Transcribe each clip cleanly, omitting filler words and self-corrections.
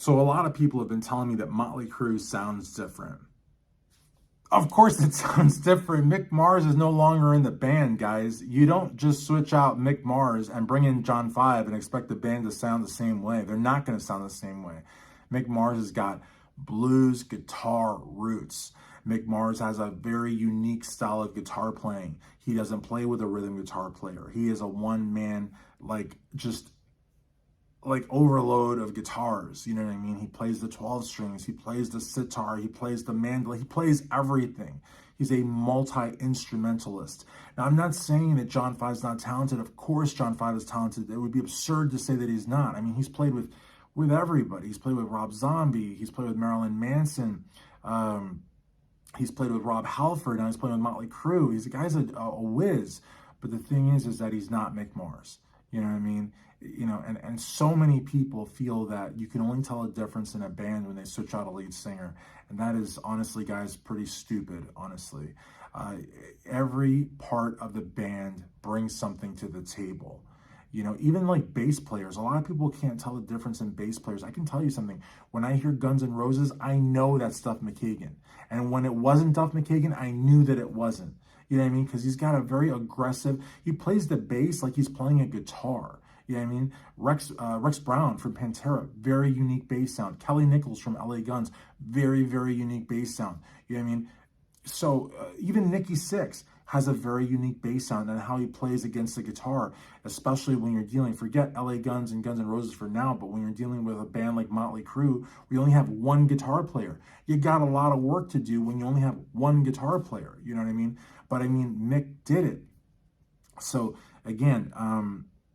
So a lot of people have been telling me that Motley Crue sounds different. Of course it sounds different. Mick Mars is no longer in the band, guys. You don't just switch out Mick Mars and bring in John 5 and expect the band to sound the same way. They're not going to sound the same way. Mick Mars has got blues guitar roots. Mick Mars has a very unique style of guitar playing. He doesn't play with a rhythm guitar player. He is a one-man, overload of guitars, you know what I mean? He plays the 12 strings, he plays the sitar, he plays the mandolin, he plays everything. He's a multi-instrumentalist. Now, I'm not saying that John 5's not talented. Of course John 5 is talented. It would be absurd to say that he's not. I mean, he's played with everybody. He's played with Rob Zombie, he's played with Marilyn Manson, he's played with Rob Halford, now he's playing with Motley Crue. He's a guy's a whiz. But the thing is that he's not Mick Mars. You know what I mean? You know, and so many people feel that you can only tell a difference in a band when they switch out a lead singer. And that is, honestly, guys, pretty stupid, honestly. Every part of the band brings something to the table. You know, even like bass players, a lot of people can't tell the difference in bass players. I can tell you something. When I hear Guns N' Roses, I know that's Duff McKagan. And when it wasn't Duff McKagan, I knew that it wasn't. You know what I mean? Because he's got a very aggressive, he plays the bass like he's playing a guitar. You know what I mean? Rex Brown from Pantera, very unique bass sound. Kelly Nichols from LA Guns, very, very unique bass sound. You know what I mean? So even Nikki Sixx has a very unique bass sound and how he plays against the guitar, especially when you're dealing, forget LA Guns and Guns N' Roses for now, but when you're dealing with a band like Motley Crue, we only have one guitar player. You got a lot of work to do when you only have one guitar player, you know what I mean? But I mean, Mick did it. So again,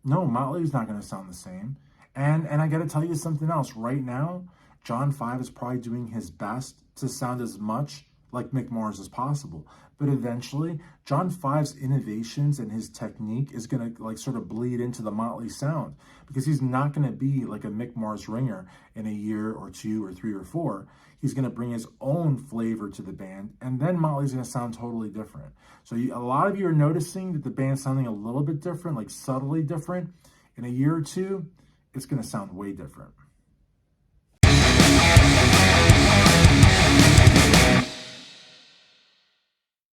no, Motley's not going to sound the same. And I got to tell you something else. Right now, John 5 is probably doing his best to sound as much like Mick Mars as possible. But eventually, John 5's innovations and his technique is going to sort of bleed into the Motley sound, because he's not going to be like a Mick Mars ringer in a year or two or three or four. He's going to bring his own flavor to the band, and then Motley's going to sound totally different. So a lot of you are noticing that the band's sounding a little bit different, like subtly different. In a year or two, it's going to sound way different.